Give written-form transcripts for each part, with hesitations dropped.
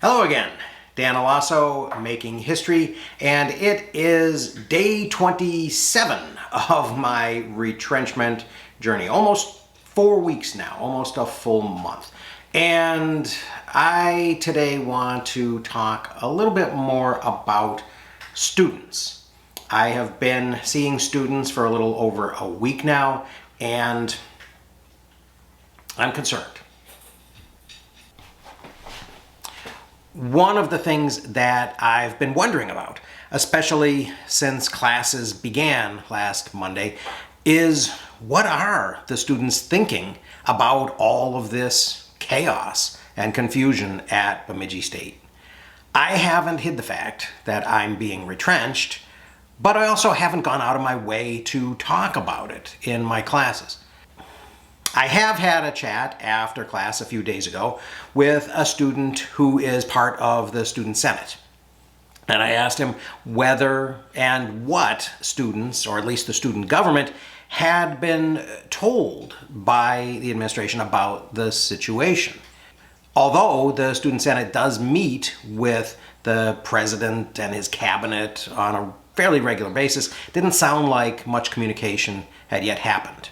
Hello again, Dan Alasso, Making History, and it is day 27 of my retrenchment journey. Almost 4 weeks now, almost a full month. And I today want to talk a little bit more about students. I have been seeing students for a little over a week now, and I'm concerned. One of the things that I've been wondering about, especially since classes began last Monday, is what are the students thinking about all of this chaos and confusion at Bemidji State? I haven't hid the fact that I'm being retrenched, but I also haven't gone out of my way to talk about it in my classes. I have had a chat after class a few days ago with a student who is part of the Student Senate. And I asked him whether and what students, or at least the student government, had been told by the administration about the situation. Although the Student Senate does meet with the president and his cabinet on a fairly regular basis, it didn't sound like much communication had yet happened.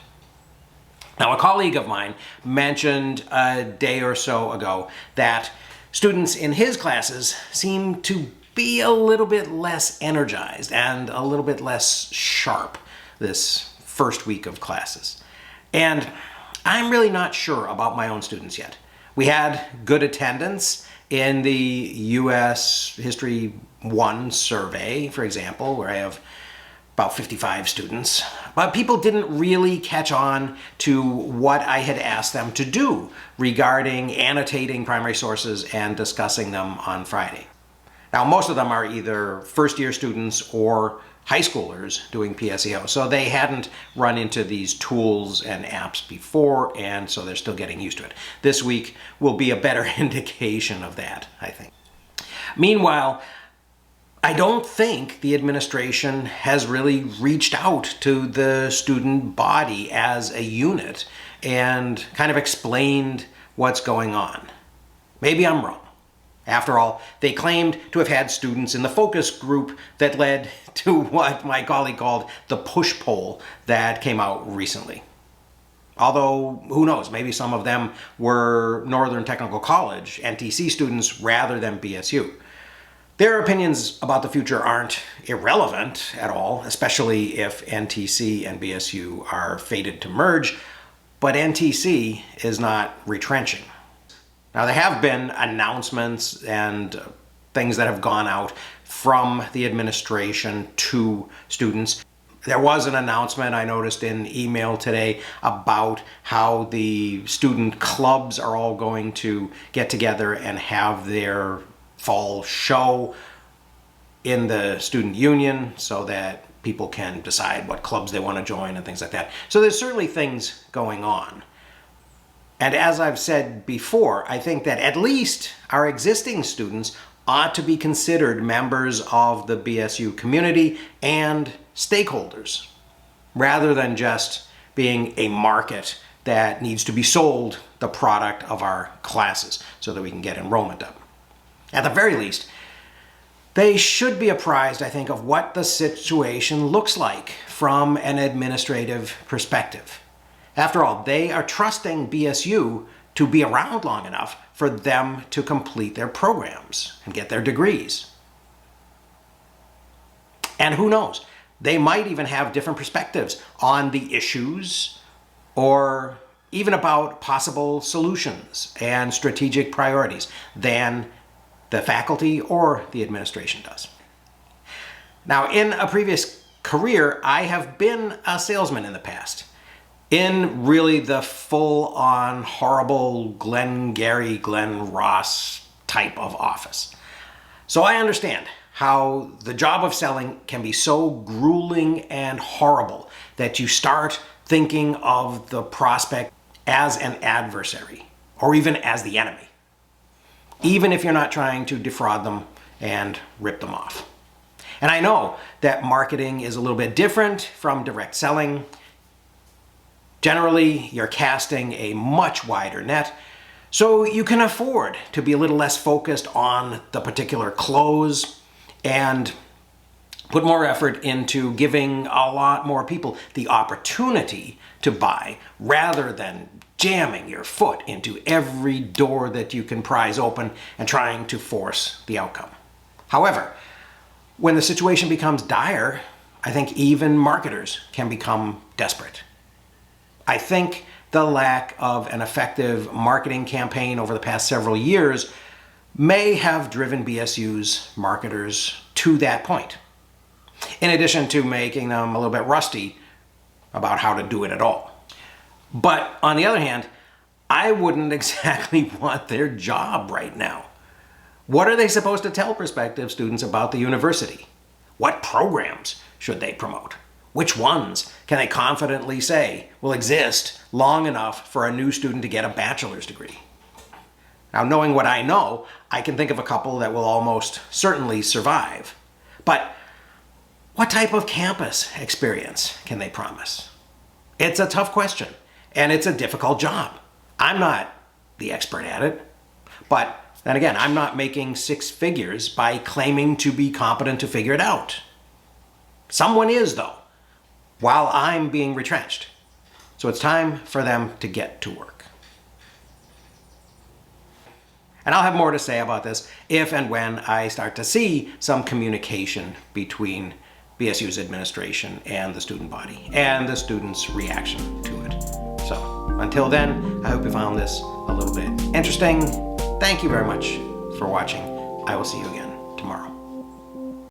Now, a colleague of mine mentioned a day or so ago that students in his classes seem to be a little bit less energized and a little bit less sharp this first week of classes. And I'm really not sure about my own students yet. We had good attendance in the U.S. History 1 survey, for example, where I have about 55 students, but people didn't really catch on to what I had asked them to do regarding annotating primary sources and discussing them on Friday. Now, most of them are either first-year students or high schoolers doing PSEO, so they hadn't run into these tools and apps before, and so they're still getting used to it. This week will be a better indication of that, I think. Meanwhile, I don't think the administration has really reached out to the student body as a unit and kind of explained what's going on. Maybe I'm wrong. After all, they claimed to have had students in the focus group that led to what my colleague called the push poll that came out recently. Although, who knows, maybe some of them were Northern Technical College, NTC students, rather than BSU. Their opinions about the future aren't irrelevant at all, especially if NTC and BSU are fated to merge, but NTC is not retrenching. Now, there have been announcements and things that have gone out from the administration to students. There was an announcement I noticed in email today about how the student clubs are all going to get together and have their fall show in the student union so that people can decide what clubs they want to join and things like that. So there's certainly things going on. And as I've said before, I think that at least our existing students ought to be considered members of the BSU community and stakeholders, rather than just being a market that needs to be sold the product of our classes so that we can get enrollment up. At the very least, they should be apprised, I think, of what the situation looks like from an administrative perspective. After all, they are trusting BSU to be around long enough for them to complete their programs and get their degrees. And who knows, they might even have different perspectives on the issues or even about possible solutions and strategic priorities than the faculty or the administration does. Now, in a previous career, I have been a salesman in the past, in really the full-on horrible Glenn Ross type of office. So I understand how the job of selling can be so grueling and horrible that you start thinking of the prospect as an adversary or even as the enemy, even if you're not trying to defraud them and rip them off. And I know that marketing is a little bit different from direct selling. Generally, you're casting a much wider net, So you can afford to be a little less focused on the particular close and put more effort into giving a lot more people the opportunity to buy rather than jamming your foot into every door that you can prise open and trying to force the outcome. However, when the situation becomes dire, I think even marketers can become desperate. I think the lack of an effective marketing campaign over the past several years may have driven BSU's marketers to that point, in addition to making them a little bit rusty about how to do it at all. But on the other hand, I wouldn't exactly want their job right now. What are they supposed to tell prospective students about the university? What programs should they promote? Which ones can they confidently say will exist long enough for a new student to get a bachelor's degree? Now, knowing what I know, I can think of a couple that will almost certainly survive. But what type of campus experience can they promise? It's a tough question, and it's a difficult job. I'm not the expert at it, but then again, I'm not making six figures by claiming to be competent to figure it out. Someone is, though, while I'm being retrenched. So it's time for them to get to work. And I'll have more to say about this if and when I start to see some communication between BSU's administration and the student body, and the students' reaction to it. So until then, I hope you found this a little bit interesting. Thank you very much for watching. I will see you again.